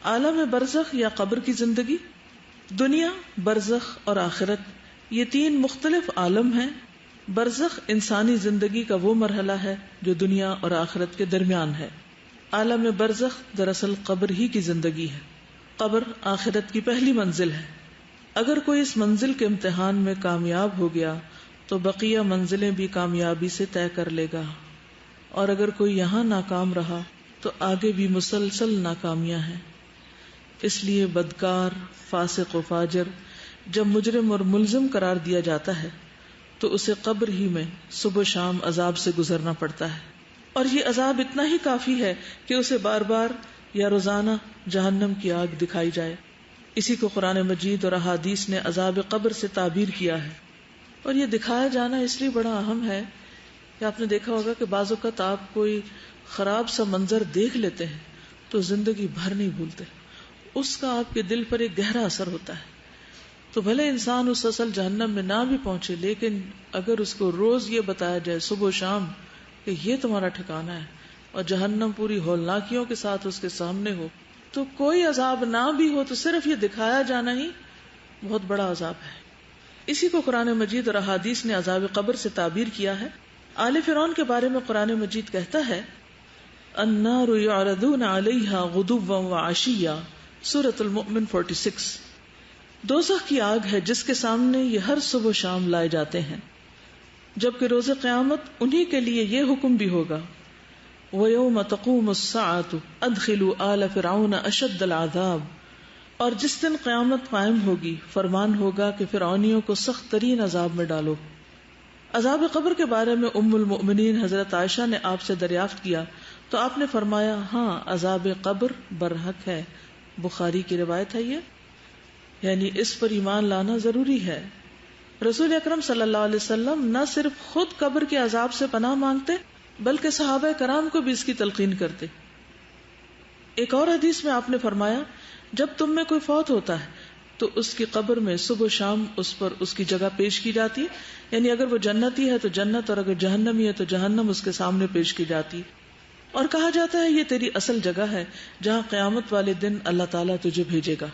عالم برزخ یا قبر کی زندگی. دنیا، برزخ اور آخرت یہ تین مختلف عالم ہیں. برزخ انسانی زندگی کا وہ مرحلہ ہے جو دنیا اور آخرت کے درمیان ہے. عالم برزخ دراصل قبر ہی کی زندگی ہے. قبر آخرت کی پہلی منزل ہے. اگر کوئی اس منزل کے امتحان میں کامیاب ہو گیا تو بقیہ منزلیں بھی کامیابی سے طے کر لے گا، اور اگر کوئی یہاں ناکام رہا تو آگے بھی مسلسل ناکامیاں ہیں. اس لیے بدکار، فاسق و فاجر جب مجرم اور ملزم قرار دیا جاتا ہے تو اسے قبر ہی میں صبح و شام عذاب سے گزرنا پڑتا ہے، اور یہ عذاب اتنا ہی کافی ہے کہ اسے بار بار یا روزانہ جہنم کی آگ دکھائی جائے. اسی کو قرآن مجید اور احادیث نے عذاب قبر سے تعبیر کیا ہے. اور یہ دکھایا جانا اس لیے بڑا اہم ہے کہ آپ نے دیکھا ہوگا کہ بعض اوقات آپ کوئی خراب سا منظر دیکھ لیتے ہیں تو زندگی بھر نہیں بھولتے، اس کا آپ کے دل پر ایک گہرا اثر ہوتا ہے. تو بھلے انسان اس اصل جہنم میں نہ بھی پہنچے، لیکن اگر اس کو روز یہ بتایا جائے صبح و شام کہ یہ تمہارا ٹھکانہ ہے، اور جہنم پوری ہولناکیوں کے ساتھ اس کے سامنے ہو، تو کوئی عذاب نہ بھی ہو تو صرف یہ دکھایا جانا ہی بہت بڑا عذاب ہے. اسی کو قرآن مجید اور احادیث نے عذاب قبر سے تعبیر کیا ہے. آل فرعون کے بارے میں قرآن مجید کہتا ہے النار یعرضون علیہا غدوا وعشیا، سورۃ المؤمن 46. دوزخ کی آگ ہے جس کے سامنے یہ ہر صبح و شام لائے جاتے ہیں، جبکہ روز قیامت انہی کے لیے یہ حکم بھی ہوگا وَيَوْمَ تَقُومُ السَّاعَةُ أَدْخِلُوا آلَ فِرْعَوْنَ أَشَدَّ الْعَذَابِ، اور جس دن قیامت قائم ہوگی فرمان ہوگا کہ فرعونیوں کو سخت ترین عذاب میں ڈالو. عذاب قبر کے بارے میں ام المؤمنین حضرت عائشہ نے آپ سے دریافت کیا تو آپ نے فرمایا ہاں، عذاب قبر برحق ہے. بخاری کی روایت ہے یہ، یعنی اس پر ایمان لانا ضروری ہے. رسول اکرم صلی اللہ علیہ وسلم نہ صرف خود قبر کے عذاب سے پناہ مانگتے بلکہ صحابہ کرام کو بھی اس کی تلقین کرتے. ایک اور حدیث میں آپ نے فرمایا جب تم میں کوئی فوت ہوتا ہے تو اس کی قبر میں صبح و شام اس پر اس کی جگہ پیش کی جاتی ہے، یعنی اگر وہ جنتی ہے تو جنت، اور اگر جہنمی ہے تو جہنم اس کے سامنے پیش کی جاتی، اور کہا جاتا ہے یہ تیری اصل جگہ ہے جہاں قیامت والے دن اللہ تعالیٰ تجھے بھیجے گا.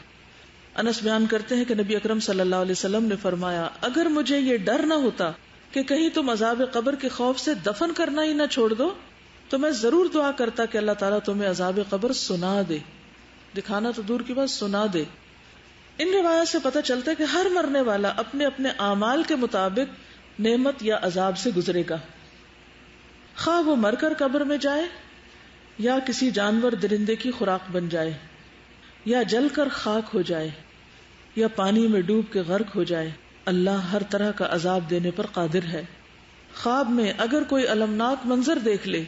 انس بیان کرتے ہیں کہ نبی اکرم صلی اللہ علیہ وسلم نے فرمایا اگر مجھے یہ ڈر نہ ہوتا کہ کہیں تم عذاب قبر کے خوف سے دفن کرنا ہی نہ چھوڑ دو تو میں ضرور دعا کرتا کہ اللہ تعالیٰ تمہیں عذاب قبر سنا دے، دکھانا تو دور کی بات سنا دے. ان روایات سے پتہ چلتا ہے کہ ہر مرنے والا اپنے اپنے اعمال کے مطابق نعمت یا عذاب سے گزرے گا، خواہ وہ مر کر قبر میں جائے یا کسی جانور درندے کی خوراک بن جائے، یا جل کر خاک ہو جائے، یا پانی میں ڈوب کے غرق ہو جائے. اللہ ہر طرح کا عذاب دینے پر قادر ہے. خواب میں اگر کوئی المناک منظر دیکھ لے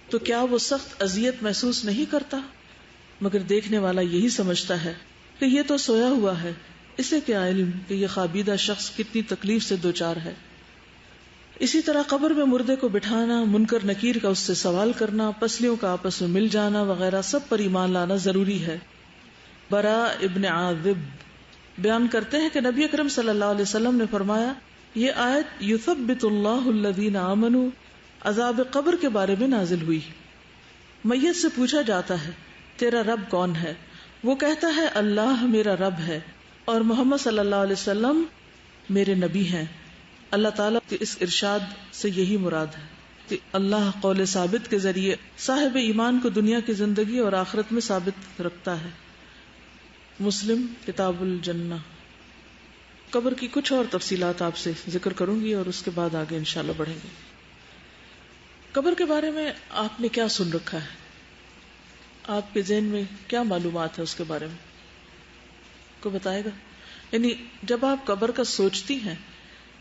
تو کیا وہ سخت اذیت محسوس نہیں کرتا؟ مگر دیکھنے والا یہی سمجھتا ہے کہ یہ تو سویا ہوا ہے، اسے کیا علم کہ یہ خوابیدہ شخص کتنی تکلیف سے دوچار ہے. اسی طرح قبر میں مردے کو بٹھانا، منکر نکیر کا اس سے سوال کرنا، پسلیوں کا آپس میں مل جانا وغیرہ سب پر ایمان لانا ضروری ہے. براء ابن عازب بیان کرتے ہیں کہ نبی اکرم صلی اللہ علیہ وسلم نے فرمایا یہ آیت یثبت اللہ الذین آمنوا عذاب قبر کے بارے میں نازل ہوئی. میت سے پوچھا جاتا ہے تیرا رب کون ہے؟ وہ کہتا ہے اللہ میرا رب ہے اور محمد صلی اللہ علیہ وسلم میرے نبی ہیں. اللہ تعالیٰ کے اس ارشاد سے یہی مراد ہے کہ اللہ قول ثابت کے ذریعے صاحب ایمان کو دنیا کی زندگی اور آخرت میں ثابت رکھتا ہے. مسلم کتاب الجنہ. قبر کی کچھ اور تفصیلات آپ سے ذکر کروں گی اور اس کے بعد آگے انشاءاللہ بڑھیں گے. قبر کے بارے میں آپ نے کیا سن رکھا ہے؟ آپ کے ذہن میں کیا معلومات ہے اس کے بارے میں؟ کوئی بتائے گا؟ یعنی جب آپ قبر کا سوچتی ہیں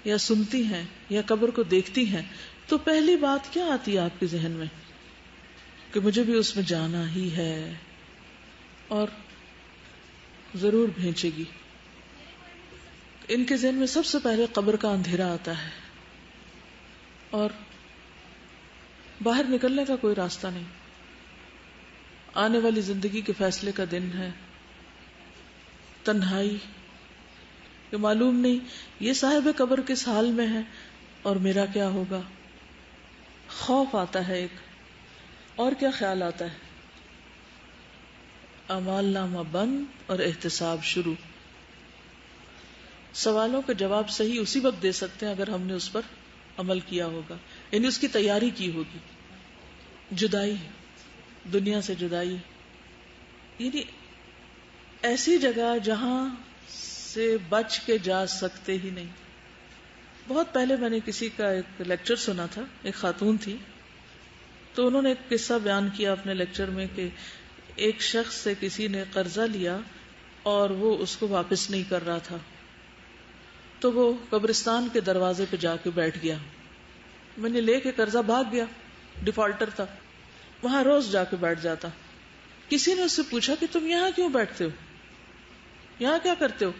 یا سنتی ہیں یا قبر کو دیکھتی ہیں تو پہلی بات کیا آتی ہے آپ کے ذہن میں؟ کہ مجھے بھی اس میں جانا ہی ہے اور ضرور بھیجے گی. ان کے ذہن میں سب سے پہلے قبر کا اندھیرا آتا ہے اور باہر نکلنے کا کوئی راستہ نہیں. آنے والی زندگی کے فیصلے کا دن ہے. تنہائی کہ معلوم نہیں یہ صاحب قبر کس حال میں ہے اور میرا کیا ہوگا. خوف آتا ہے ایک، اور کیا خیال آتا ہے؟ اعمال نامہ بند اور احتساب شروع. سوالوں کا جواب صحیح اسی وقت دے سکتے ہیں اگر ہم نے اس پر عمل کیا ہوگا، یعنی اس کی تیاری کی ہوگی. جدائی، دنیا سے جدائی، یعنی ایسی جگہ جہاں سے بچ کے جا سکتے ہی نہیں. بہت پہلے میں نے کسی کا ایک لیکچر سنا تھا، ایک خاتون تھی، تو انہوں نے ایک قصہ بیان کیا اپنے لیکچر میں کہ ایک شخص سے کسی نے قرضہ لیا اور وہ اس کو واپس نہیں کر رہا تھا، تو وہ قبرستان کے دروازے پہ جا کے بیٹھ گیا. میں نے لے کے قرضہ بھاگ گیا، ڈیفالٹر تھا، وہاں روز جا کے بیٹھ جاتا. کسی نے اس سے پوچھا کہ تم یہاں کیوں بیٹھتے ہو، یہاں کیا کرتے ہو؟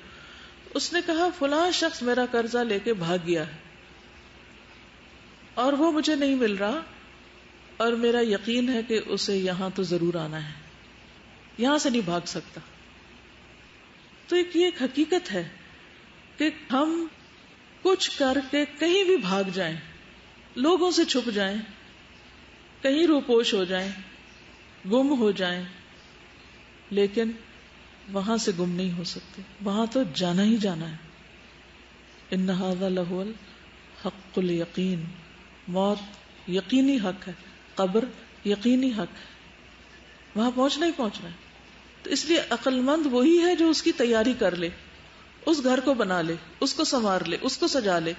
اس نے کہا فلاں شخص میرا قرضہ لے کے بھاگ گیا ہے اور وہ مجھے نہیں مل رہا، اور میرا یقین ہے کہ اسے یہاں تو ضرور آنا ہے، یہاں سے نہیں بھاگ سکتا. تو یہ ایک حقیقت ہے کہ ہم کچھ کر کے کہیں بھی بھاگ جائیں، لوگوں سے چھپ جائیں، کہیں روپوش ہو جائیں، گم ہو جائیں، لیکن وہاں سے گم نہیں ہو سکتے، وہاں تو جانا ہی جانا ہے. ان ھذا لھو الحق الیقین، موت یقینی حق ہے، قبر یقینی حق ہے، وہاں پہنچنا ہی پہنچنا ہے. تو اس لیے عقل مند وہی ہے جو اس کی تیاری کر لے، اس گھر کو بنا لے، اس کو سنوار لے، اس کو سجا لے.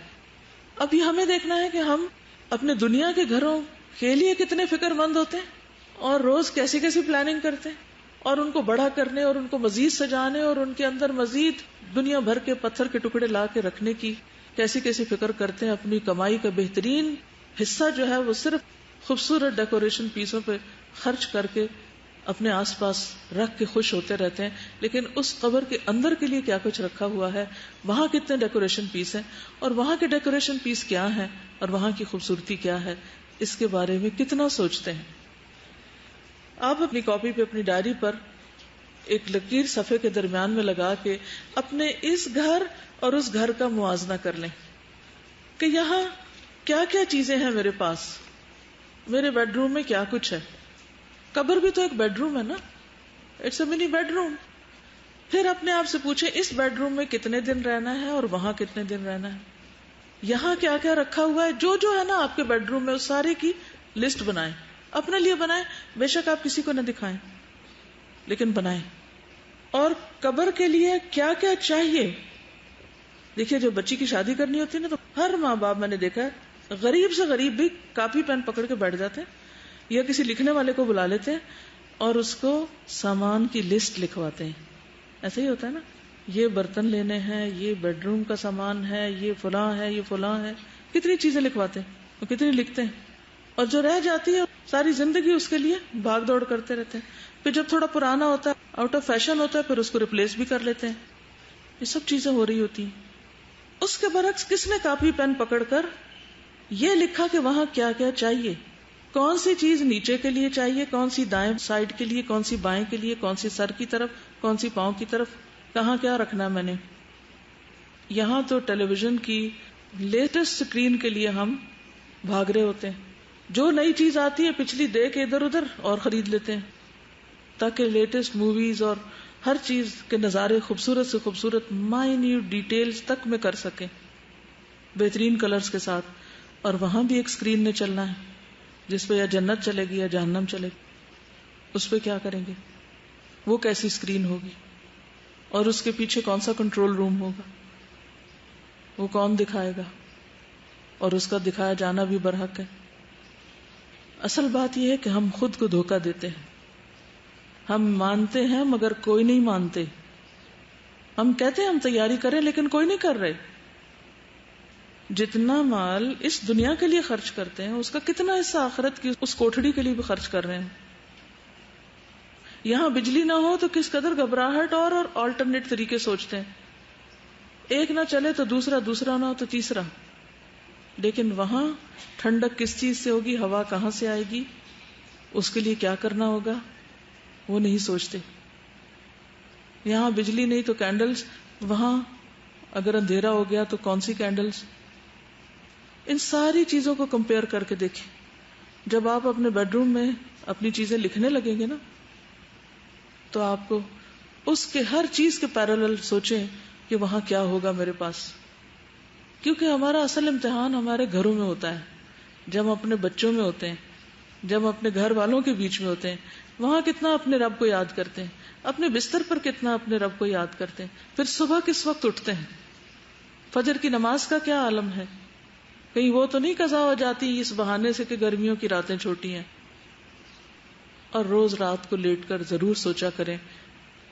ابھی ہمیں دیکھنا ہے کہ ہم اپنے دنیا کے گھروں کے لیے کتنے فکر مند ہوتے ہیں اور روز کیسی کیسی پلاننگ کرتے ہیں، اور ان کو بڑا کرنے اور ان کو مزید سجانے اور ان کے اندر مزید دنیا بھر کے پتھر کے ٹکڑے لا کے رکھنے کی کیسی کیسی فکر کرتے ہیں. اپنی کمائی کا بہترین حصہ جو ہے وہ صرف خوبصورت ڈیکوریشن پیسوں پہ خرچ کر کے اپنے آس پاس رکھ کے خوش ہوتے رہتے ہیں. لیکن اس قبر کے اندر کے لیے کیا کچھ رکھا ہوا ہے، وہاں کتنے ڈیکوریشن پیس ہیں، اور وہاں کے ڈیکوریشن پیس کیا ہیں، اور وہاں کی خوبصورتی کیا ہے، اس کے بارے میں کتنا سوچتے ہیں. آپ اپنی کاپی پہ، اپنی ڈائری پر ایک لکیر صفحے کے درمیان میں لگا کے اپنے اس گھر اور اس گھر کا موازنہ کر لیں کہ یہاں کیا کیا چیزیں ہیں میرے پاس، میرے بیڈ روم میں کیا کچھ ہے. قبر بھی تو ایک بیڈ روم ہے نا، it's a money bed room. پھر اپنے آپ سے پوچھیں اس بیڈ روم میں کتنے دن رہنا ہے اور وہاں کتنے دن رہنا ہے، یہاں کیا کیا رکھا ہوا ہے. جو جو ہے نا آپ کے بیڈ روم میں اس سارے کی لسٹ بنائیں، اپنے لیے بنائیں، بے شک آپ کسی کو نہ دکھائیں لیکن بنائیں. اور قبر کے لیے کیا کیا چاہیے. دیکھیے جب بچی کی شادی کرنی ہوتی ہے نا تو ہر ماں باپ میں نے دیکھا ہے غریب سے غریب بھی کاپی پین پکڑ کے بیٹھ جاتے ہیں یا کسی لکھنے والے کو بلا لیتے ہیں اور اس کو سامان کی لسٹ لکھواتے ہیں. ایسا ہی ہوتا ہے نا، یہ برتن لینے ہیں، یہ بیڈ روم کا سامان ہے، یہ فلاں ہے، یہ فلاں ہے. کتنی چیزیں لکھواتے ہیں اور کتنی لکھتے ہیں، اور جو رہ جاتی ہے ساری زندگی اس کے لیے بھاگ دوڑ کرتے رہتے ہیں. پھر جب تھوڑا پرانا ہوتا ہے، آؤٹ آف فیشن ہوتا ہے، پھر اس کو ریپلیس بھی کر لیتے ہیں. یہ سب چیزیں ہو رہی ہوتی ہیں. اس کے برعکس کس نے کاپی پین پکڑ کر یہ لکھا کہ وہاں کیا کیا چاہیے، کون سی چیز نیچے کے لیے چاہیے، کون سی دائیں سائڈ کے لیے، کون سی بائیں کے لیے، کون سی سر کی طرف، کون سی پاؤں کی طرف، کہاں کیا رکھنا ہے میں نے. یہاں تو ٹیلی ویژن کی لیٹسٹ اسکرین کے لیے ہم بھاگ رہے ہوتے ہیں. جو نئی چیز آتی ہے پچھلی دے کے ادھر ادھر اور خرید لیتے ہیں تاکہ لیٹسٹ موویز اور ہر چیز کے نظارے خوبصورت سے خوبصورت مائنیوٹ ڈیٹیلز تک میں کر سکیں بہترین کلرز کے ساتھ. اور وہاں بھی ایک اسکرین نے چلنا ہے جس پہ یا جنت چلے گی یا جہنم چلے گی. اس پہ کیا کریں گے، وہ کیسی اسکرین ہوگی، اور اس کے پیچھے کون سا کنٹرول روم ہوگا، وہ کون دکھائے گا، اور اس کا دکھایا جانا بھی برحق ہے. اصل بات یہ ہے کہ ہم خود کو دھوکہ دیتے ہیں. ہم مانتے ہیں مگر کوئی نہیں مانتے. ہم کہتے ہیں ہم تیاری کریں لیکن کوئی نہیں کر رہے. جتنا مال اس دنیا کے لیے خرچ کرتے ہیں اس کا کتنا حصہ آخرت کی اس کوٹھڑی کے لیے بھی خرچ کر رہے ہیں. یہاں بجلی نہ ہو تو کس قدر گھبراہٹ اور آلٹرنیٹ طریقے سوچتے ہیں. ایک نہ چلے تو دوسرا، دوسرا نہ ہو تو تیسرا. لیکن وہاں ٹھنڈک کس چیز سے ہوگی، ہوا کہاں سے آئے گی، اس کے لیے کیا کرنا ہوگا، وہ نہیں سوچتے. یہاں بجلی نہیں تو کینڈلز، وہاں اگر اندھیرا ہو گیا تو کون سی کینڈلز. ان ساری چیزوں کو کمپیئر کر کے دیکھیں. جب آپ اپنے بیڈ روم میں اپنی چیزیں لکھنے لگیں گے نا تو آپ کو اس کے ہر چیز کے پیرالل سوچیں کہ وہاں کیا ہوگا میرے پاس. کیونکہ ہمارا اصل امتحان ہمارے گھروں میں ہوتا ہے، جب ہم اپنے بچوں میں ہوتے ہیں، جب ہم اپنے گھر والوں کے بیچ میں ہوتے ہیں. وہاں کتنا اپنے رب کو یاد کرتے ہیں، اپنے بستر پر کتنا اپنے رب کو یاد کرتے ہیں. پھر صبح کس وقت اٹھتے ہیں، فجر کی نماز کا کیا عالم ہے. کہیں وہ تو نہیں قضا ہو جاتی اس بہانے سے کہ گرمیوں کی راتیں چھوٹی ہیں. اور روز رات کو لیٹ کر ضرور سوچا کریں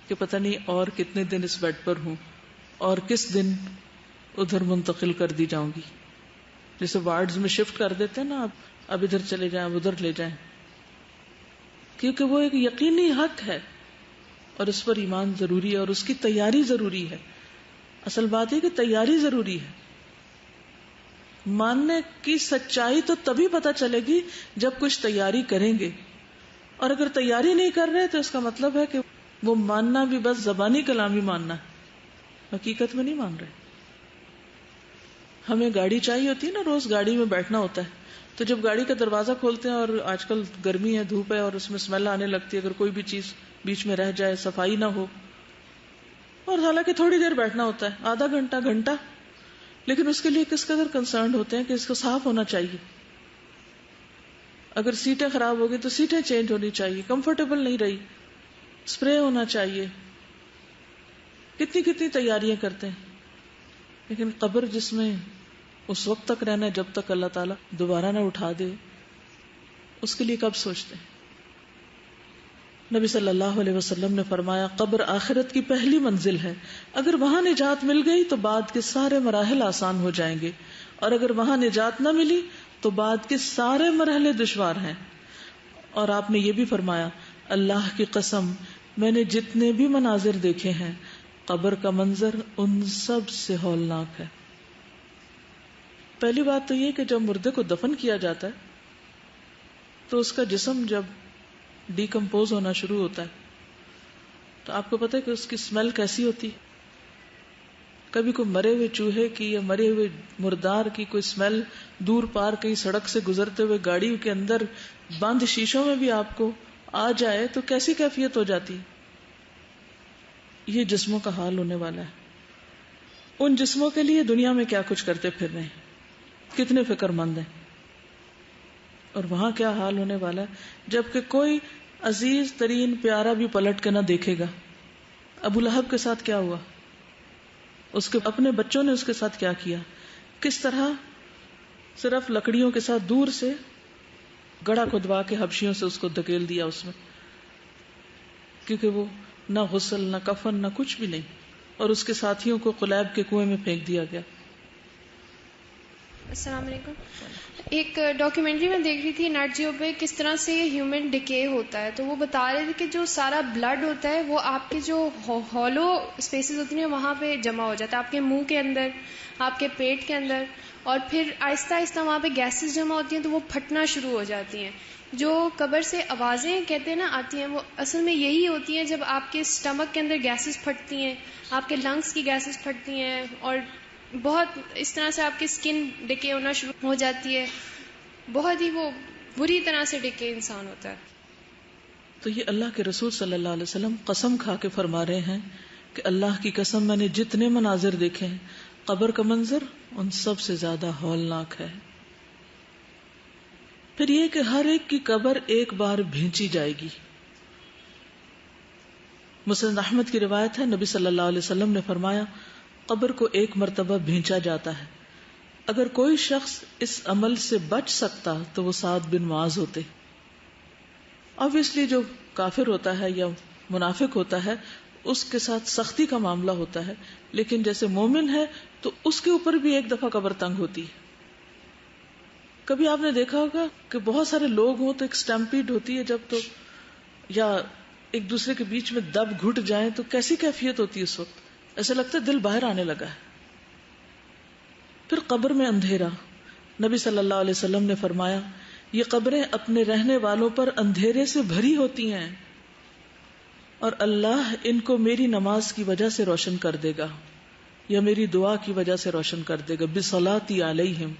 کہ پتہ نہیں اور کتنے دن اس بیڈ پر ہوں اور کس دن ادھر منتقل کر دی جاؤں گی. جیسے وارڈز میں شفٹ کر دیتے ہیں نا، اب ادھر چلے جائیں، اب ادھر لے جائیں، کیونکہ وہ ایک یقینی حق ہے اور اس پر ایمان ضروری ہے اور اس کی تیاری ضروری ہے. اصل بات ہے کہ تیاری ضروری ہے. ماننے کی سچائی تو تبھی پتہ چلے گی جب کچھ تیاری کریں گے، اور اگر تیاری نہیں کر رہے تو اس کا مطلب ہے کہ وہ ماننا بھی بس زبانی کلامی ماننا ہے، حقیقت میں نہیں مان رہے. ہمیں گاڑی چاہیے ہوتی ہے نا، روز گاڑی میں بیٹھنا ہوتا ہے، تو جب گاڑی کا دروازہ کھولتے ہیں اور آج کل گرمی ہے، دھوپ ہے اور اس میں اسمیل آنے لگتی ہے اگر کوئی بھی چیز بیچ میں رہ جائے، صفائی نہ ہو، اور حالانکہ تھوڑی دیر بیٹھنا ہوتا ہے، آدھا گھنٹہ، لیکن اس کے لیے کس قدر کنسرنڈ ہوتے ہیں کہ اس کو صاف ہونا چاہیے. اگر سیٹیں خراب ہو گئی تو سیٹیں چینج ہونی چاہیے، کمفرٹیبل نہیں رہی، اسپرے ہونا چاہیے. کتنی تیاریاں کرتے ہیں. لیکن قبر جس میں اس وقت تک رہنا ہے جب تک اللہ تعالیٰ دوبارہ نہ اٹھا دے، اس کے لیے کب سوچتے ہیں. نبی صلی اللہ علیہ وسلم نے فرمایا قبر آخرت کی پہلی منزل ہے، اگر وہاں نجات مل گئی تو بعد کے سارے مراحل آسان ہو جائیں گے، اور اگر وہاں نجات نہ ملی تو بعد کے سارے مرحلے دشوار ہیں. اور آپ نے یہ بھی فرمایا اللہ کی قسم میں نے جتنے بھی مناظر دیکھے ہیں قبر کا منظر ان سب سے ہولناک ہے. پہلی بات تو یہ کہ جب مردے کو دفن کیا جاتا ہے تو اس کا جسم جب ڈیکمپوز ہونا شروع ہوتا ہے تو آپ کو پتہ ہے کہ اس کی اسمیل کیسی ہوتی. کبھی کوئی مرے ہوئے چوہے کی یا مرے ہوئے مردار کی کوئی اسمیل دور پار کہیں سڑک سے گزرتے ہوئے گاڑی کے اندر بند شیشوں میں بھی آپ کو آ جائے تو کیسی کیفیت ہو جاتی. یہ جسموں کا حال ہونے والا ہے. ان جسموں کے لیے دنیا میں کیا کچھ کرتے پھر رہے ہیں، کتنے فکر مند ہیں، اور وہاں کیا حال ہونے والا ہے جبکہ کوئی عزیز ترین پیارا بھی پلٹ کے نہ دیکھے گا. ابو لہب کے ساتھ کیا ہوا، اس کے اپنے بچوں نے اس کے ساتھ کیا کیا، کس طرح صرف لکڑیوں کے ساتھ دور سے گڑھا کھدوا کے حبشیوں سے اس کو دھکیل دیا اس میں، کیونکہ وہ نہ غسل نہ کفن نہ کچھ بھی نہیں، اور اس کے ساتھیوں کو قلیب کے کنویں میں پھینک دیا گیا. السلام علیکم. ایک ڈاکیومنٹری میں دیکھ رہی تھی نیٹ جیو پہ کس طرح سے ہیومن ڈکے ہوتا ہے، تو وہ بتا رہے تھے کہ جو سارا بلڈ ہوتا ہے وہ آپ کے جو ہالو اسپیسز ہوتی ہیں وہاں پہ جمع ہو جاتا ہے، آپ کے منہ کے اندر، آپ کے پیٹ کے اندر، اور پھر آہستہ آہستہ وہاں پہ گیسز جمع ہوتی ہیں تو وہ پھٹنا شروع ہو جاتی ہیں. جو قبر سے آوازیں کہتے ہیں نا آتی ہیں، وہ اصل میں یہی ہوتی ہیں جب آپ کے اسٹمک کے اندر گیسز پھٹتی ہیں، آپ کے لنگس کی گیسز پھٹتی ہیں، اور بہت اس طرح سے آپ کی اسکن ڈکے ہونا شروع ہو جاتی ہے. بہت ہی وہ بری طرح سے ڈکے انسان ہوتا ہے. تو یہ اللہ کے رسول صلی اللہ علیہ وسلم قسم کھا کے فرما رہے ہیں کہ اللہ کی قسم میں نے جتنے مناظر دیکھے ہیں قبر کا منظر ان سب سے زیادہ ہولناک ہے. پھر یہ کہ ہر ایک کی قبر ایک بار بھینچی جائے گی. مسند احمد کی روایت ہے نبی صلی اللہ علیہ وسلم نے فرمایا قبر کو ایک مرتبہ بھینچا جاتا ہے، اگر کوئی شخص اس عمل سے بچ سکتا تو وہ سعد بن معاذ ہوتے. obviously جو کافر ہوتا ہے یا منافق ہوتا ہے اس کے ساتھ سختی کا معاملہ ہوتا ہے، لیکن جیسے مومن ہے تو اس کے اوپر بھی ایک دفعہ قبر تنگ ہوتی ہے. کبھی آپ نے دیکھا ہوگا کہ بہت سارے لوگ ہوں تو ایک سٹیمپیڈ ہوتی ہے جب، تو یا ایک دوسرے کے بیچ میں دب گھٹ جائیں تو کیسی کیفیت ہوتی ہے اس وقت، ایسا لگتا ہے دل باہر آنے لگا ہے. پھر قبر میں اندھیرا. نبی صلی اللہ علیہ وسلم نے فرمایا یہ قبریں اپنے رہنے والوں پر اندھیرے سے بھری ہوتی ہیں اور اللہ ان کو میری نماز کی وجہ سے روشن کر دے گا یا میری دعا کی وجہ سے روشن کر دے گا. بصلاتی علیہم،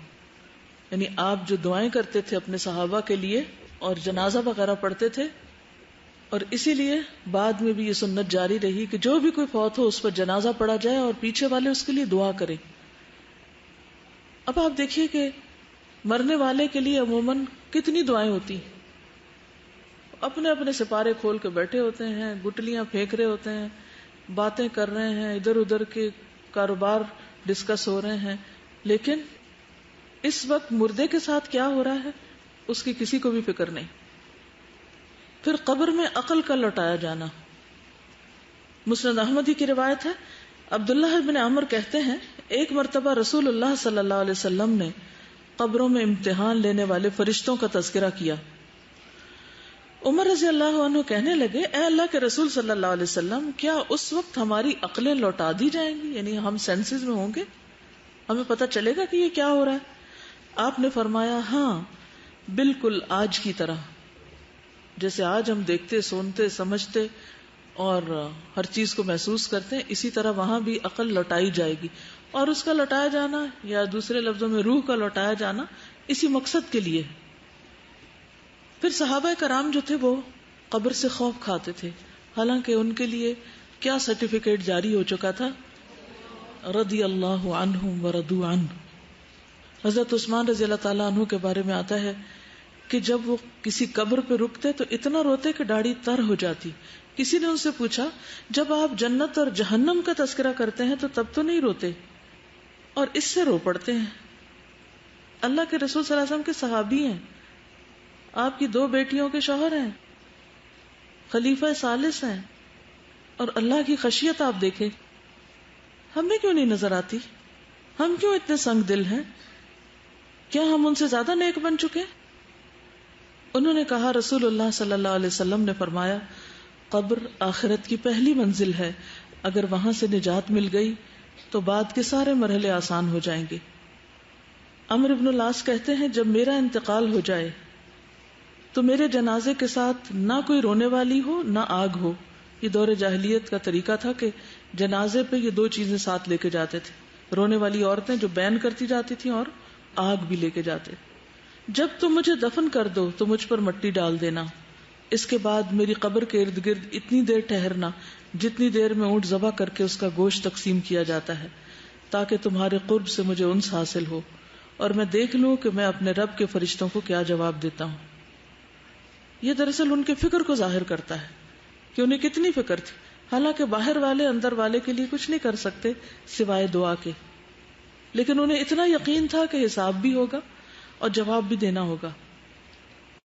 یعنی آپ جو دعائیں کرتے تھے اپنے صحابہ کے لیے اور جنازہ وغیرہ پڑھتے تھے اور اسی لیے بعد میں بھی یہ سنت جاری رہی کہ جو بھی کوئی فوت ہو اس پر جنازہ پڑھا جائے اور پیچھے والے اس کے لیے دعا کریں. اب آپ دیکھیے کہ مرنے والے کے لیے عموماً کتنی دعائیں ہوتی ہیں. اپنے اپنے سپارے کھول کے بیٹھے ہوتے ہیں، گٹلیاں پھینک رہے ہوتے ہیں، باتیں کر رہے ہیں، ادھر ادھر کے کاروبار ڈسکس ہو رہے ہیں، لیکن اس وقت مردے کے ساتھ کیا ہو رہا ہے اس کی کسی کو بھی فکر نہیں. پھر قبر میں عقل کا لوٹایا جانا. مسند احمدی کی روایت ہے، عبداللہ بن عمر کہتے ہیں ایک مرتبہ رسول اللہ صلی اللہ علیہ وسلم نے قبروں میں امتحان لینے والے فرشتوں کا تذکرہ کیا. عمر رضی اللہ عنہ کہنے لگے، اے اللہ کے رسول صلی اللہ علیہ وسلم، کیا اس وقت ہماری عقلیں لوٹا دی جائیں گی؟ یعنی ہم سینسز میں ہوں گے، ہمیں پتہ چلے گا کہ یہ کیا ہو رہا ہے؟ آپ نے فرمایا، ہاں بالکل آج کی طرح. جیسے آج ہم دیکھتے، سنتے، سمجھتے اور ہر چیز کو محسوس کرتے ہیں، اسی طرح وہاں بھی عقل لوٹائی جائے گی. اور اس کا لوٹایا جانا یا دوسرے لفظوں میں روح کا لوٹایا جانا اسی مقصد کے لیے. پھر صحابہ کرام جو تھے وہ قبر سے خوف کھاتے تھے، حالانکہ ان کے لیے کیا سرٹیفکیٹ جاری ہو چکا تھا، رضی اللہ عنہم ورضوا عنہ. حضرت عثمان رضی اللہ تعالیٰ عنہ کے بارے میں آتا ہے کہ جب وہ کسی قبر پہ رکتے تو اتنا روتے کہ داڑھی تر ہو جاتی. کسی نے ان سے پوچھا، جب آپ جنت اور جہنم کا تذکرہ کرتے ہیں تو تب تو نہیں روتے اور اس سے رو پڑتے ہیں؟ اللہ کے رسول صلی اللہ علیہ وسلم کے صحابی ہیں، آپ کی 2 بیٹیوں کے شوہر ہیں، خلیفہ ثالث ہیں، اور اللہ کی خشیت آپ دیکھیں. ہمیں کیوں نہیں نظر آتی؟ ہم کیوں اتنے سنگ دل ہیں؟ کیا ہم ان سے زیادہ نیک بن چکے؟ انہوں نے کہا، رسول اللہ صلی اللہ علیہ وسلم نے فرمایا، قبر آخرت کی پہلی منزل ہے، اگر وہاں سے نجات مل گئی تو بعد کے سارے مرحلے آسان ہو جائیں گے. عمرو بن العاص کہتے ہیں، جب میرا انتقال ہو جائے تو میرے جنازے کے ساتھ نہ کوئی رونے والی ہو نہ آگ ہو. یہ دور جاہلیت کا طریقہ تھا کہ جنازے پہ یہ 2 چیزیں ساتھ لے کے جاتے تھے، رونے والی عورتیں جو بین کرتی جاتی تھیں اور آگ بھی لے کے جاتے. جب تم مجھے دفن کر دو تو مجھ پر مٹی ڈال دینا، اس کے بعد میری قبر کے ارد گرد اتنی دیر ٹھہرنا جتنی دیر میں اونٹ ذبح کر کے اس کا گوشت تقسیم کیا جاتا ہے، تاکہ تمہارے قرب سے مجھے انس حاصل ہو اور میں دیکھ لوں کہ میں اپنے رب کے فرشتوں کو کیا جواب دیتا ہوں. یہ دراصل ان کے فکر کو ظاہر کرتا ہے کہ انہیں کتنی فکر تھی، حالانکہ باہر والے اندر والے کے لیے کچھ نہیں کر سکتے سوائے دعا کے، لیکن انہیں اتنا یقین تھا کہ حساب بھی ہوگا اور جواب بھی دینا ہوگا.